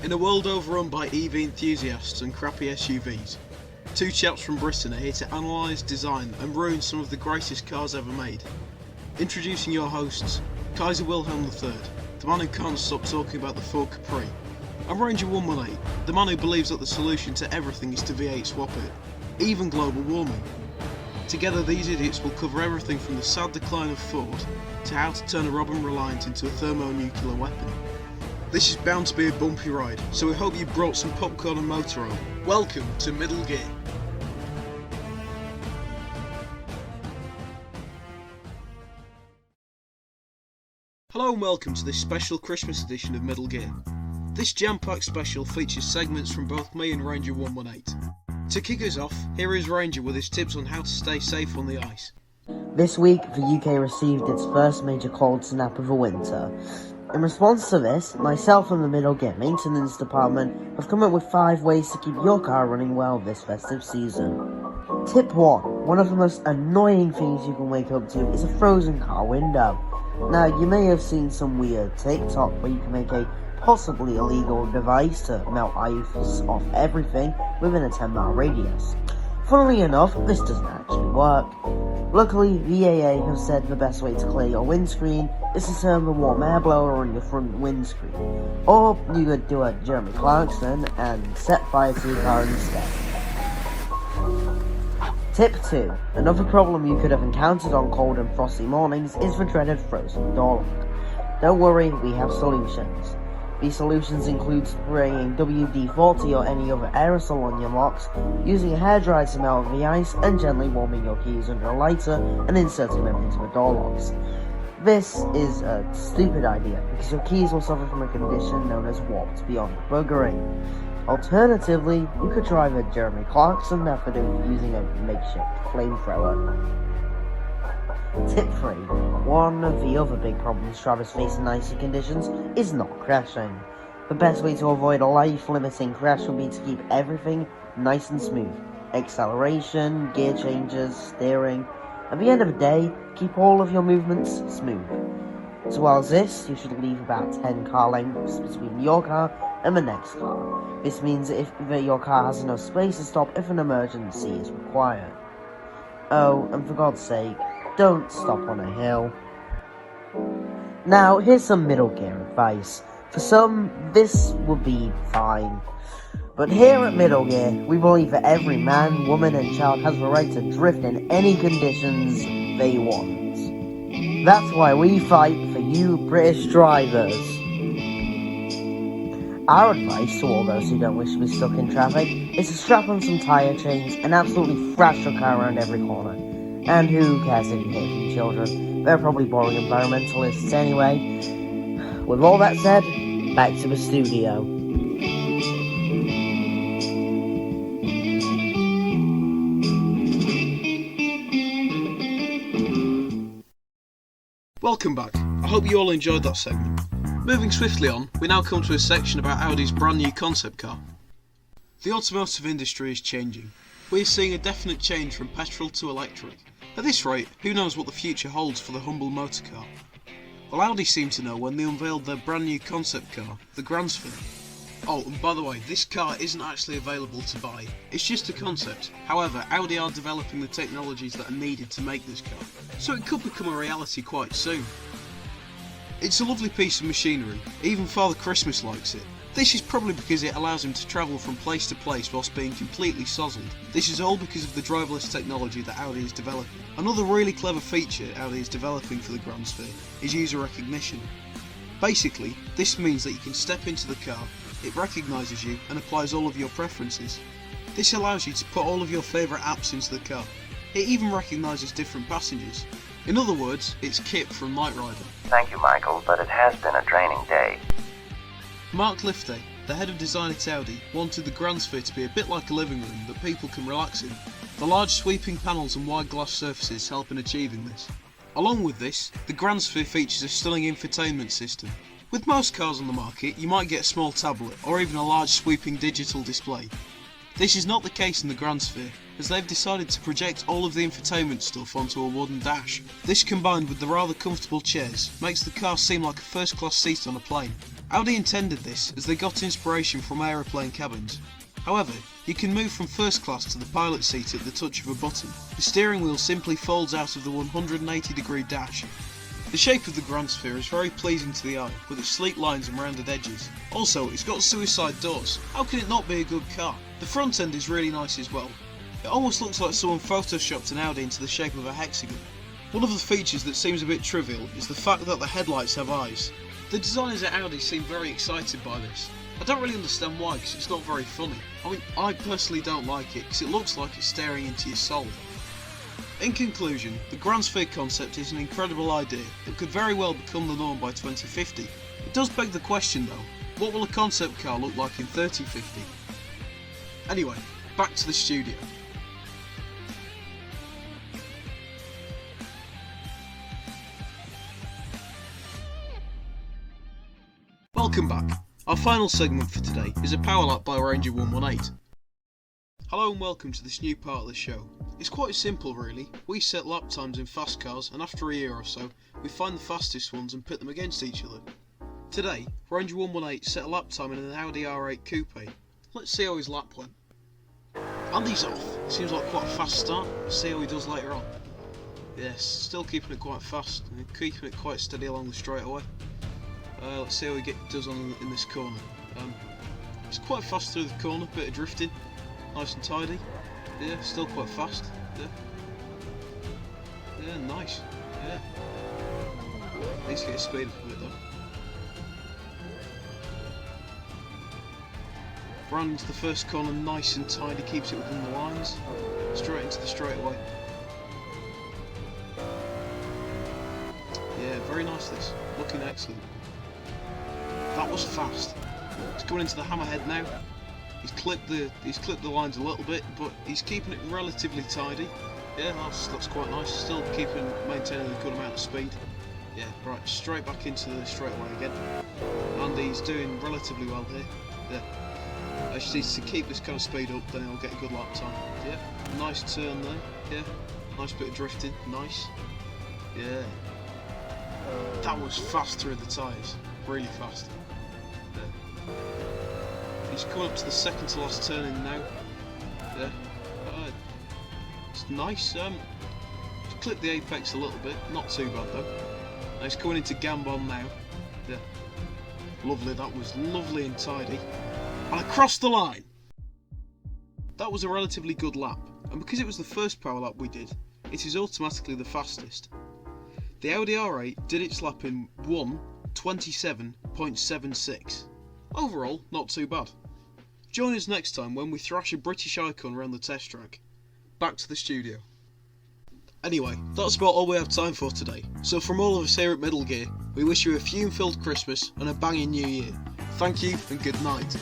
In a world overrun by EV enthusiasts and crappy SUVs, two chaps from Britain are here to analyse, design and ruin some of the greatest cars ever made. Introducing your hosts, Kaiser Wilhelm III, the man who can't stop talking about the Ford Capri, and Ranger 118, the man who believes that the solution to everything is to V8 swap it, even global warming. Together these idiots will cover everything from the sad decline of Ford to how to turn a Robin Reliant into a thermonuclear weapon. This is bound to be a bumpy ride, so we hope you brought some popcorn and motor oil. Welcome to Middle Gear. Hello and welcome to this special Christmas edition of Middle Gear. This jam-packed special features segments from both me and Ranger 118. To kick us off, here is Ranger with his tips on how to stay safe on the ice. This week, the UK received its first major cold snap of the winter. In response to this, myself and the Middle Gear Maintenance Department have come up with 5 ways to keep your car running well this festive season. Tip 1. One of the most annoying things you can wake up to is a frozen car window. Now, you may have seen some weird TikTok where you can make a possibly illegal device to melt ice off everything within a 10-mile radius. Funnily enough, this doesn't actually work. Luckily, VAA have said the best way to clear your windscreen is to turn the warm air blower on your front windscreen. Or you could do a Jeremy Clarkson and set fire to your car instead. Tip 2. Another problem you could have encountered on cold and frosty mornings is the dreaded frozen door lock. Don't worry, we have solutions. These solutions include spraying WD-40 or any other aerosol on your locks, using a hairdryer to melt the ice, and gently warming your keys under a lighter and inserting them into the door locks. This is a stupid idea because your keys will suffer from a condition known as warped beyond buggering. Alternatively, you could try the Jeremy Clarkson method of using a makeshift flamethrower. Tip 3. One of the other big problems drivers face in icy conditions is not crashing. The best way to avoid a life-limiting crash would be to keep everything nice and smooth. Acceleration, gear changes, steering. At the end of the day, keep all of your movements smooth. As well as this, you should leave about 10 car lengths between your car and the next car. This means that your car has enough space to stop if an emergency is required. Oh, and for God's sake, don't stop on a hill. Now, here's some middle gear advice. For some, this would be fine. But here at Middle Gear, we believe that every man, woman and child has the right to drift in any conditions they want. That's why we fight for you British drivers. Our advice to all those who don't wish to be stuck in traffic is to strap on some tyre chains and absolutely thrash your car around every corner. And who cares if you hear from children? They're probably boring environmentalists anyway. With all that said, back to the studio. Welcome back. I hope you all enjoyed that segment. Moving swiftly on, we now come to a section about Audi's brand new concept car. The automotive industry is changing. We are seeing a definite change from petrol to electric. At this rate, who knows what the future holds for the humble motor car? Well, Audi seemed to know when they unveiled their brand new concept car, the Grandsphere. Oh, and by the way, this car isn't actually available to buy, it's just a concept. However, Audi are developing the technologies that are needed to make this car, so it could become a reality quite soon. It's a lovely piece of machinery, even Father Christmas likes it. This is probably because it allows him to travel from place to place whilst being completely sozzled. This is all because of the driverless technology that Audi is developing. Another really clever feature Audi is developing for the Grandsphere is user recognition. Basically, this means that you can step into the car, it recognises you and applies all of your preferences. This allows you to put all of your favourite apps into the car. It even recognises different passengers. In other words, it's Kip from Knight Rider. Thank you, Michael, but it has been a draining day. Mark Lifte, the head of design at Audi, wanted the Grandsphere to be a bit like a living room that people can relax in. The large sweeping panels and wide glass surfaces help in achieving this. Along with this, the Grandsphere features a stunning infotainment system. With most cars on the market, you might get a small tablet or even a large sweeping digital display. This is not the case in the Grandsphere, as they've decided to project all of the infotainment stuff onto a wooden dash. This combined with the rather comfortable chairs makes the car seem like a first class seat on a plane. Audi intended this as they got inspiration from aeroplane cabins. However, you can move from first class to the pilot seat at the touch of a button. The steering wheel simply folds out of the 180-degree dash. The shape of the Grandsphere is very pleasing to the eye, with its sleek lines and rounded edges. Also, it's got suicide doors. How can it not be a good car? The front end is really nice as well. It almost looks like someone photoshopped an Audi into the shape of a hexagon. One of the features that seems a bit trivial is the fact that the headlights have eyes. The designers at Audi seem very excited by this. I don't really understand why, because it's not very funny. I mean, I personally don't like it, because it looks like it's staring into your soul. In conclusion, the Grandsphere concept is an incredible idea that could very well become the norm by 2050. It does beg the question though, what will a concept car look like in 3050? Anyway, back to the studio. Welcome back. Our final segment for today is a power lap by Ranger 118. Hello and welcome to this new part of the show. It's quite simple really. We set lap times in fast cars and after a year or so, we find the fastest ones and pit them against each other. Today, Ranger 118 set a lap time in an Audi R8 coupe. Let's see how his lap went. And he's off. Seems like quite a fast start. Let's see how he does later on. Yes, still keeping it quite fast and keeping it quite steady along the straightaway. Let's see how he does on in this corner. It's quite fast through the corner, bit of drifting, nice and tidy. Yeah, still quite fast. Yeah, nice. Yeah. Needs to get his speed up a bit though. Ran into the first corner nice and tidy, keeps it within the lines. Straight into the straightaway. Yeah, very nice this. Looking excellent. That was fast. He's coming into the hammerhead now. He's clipped the lines a little bit, but he's keeping it relatively tidy. Yeah, that's quite nice. Still maintaining a good amount of speed. Yeah, right, straight back into the straightaway again. And he's doing relatively well here. Yeah. I just need to keep this kind of speed up, then he'll get a good lap time. Yeah, nice turn there. Yeah, nice bit of drifting. Nice. Yeah. That was fast through the tyres. Really fast. Yeah. He's coming up to the second to last turn in now. Yeah. It's nice. He's clipped the apex a little bit, not too bad though. Now he's coming into Gambon now. Yeah. Lovely, that was lovely and tidy. And across the line! That was a relatively good lap, and because it was the first power lap we did, it is automatically the fastest. The Audi R8 did its lap in 1:27.76. Overall, not too bad. Join us next time when we thrash a British icon around the test track. Back to the studio. Anyway, that's about all we have time for today, so from all of us here at Middle Gear, we wish you a fume-filled Christmas and a banging New Year. Thank you and good night.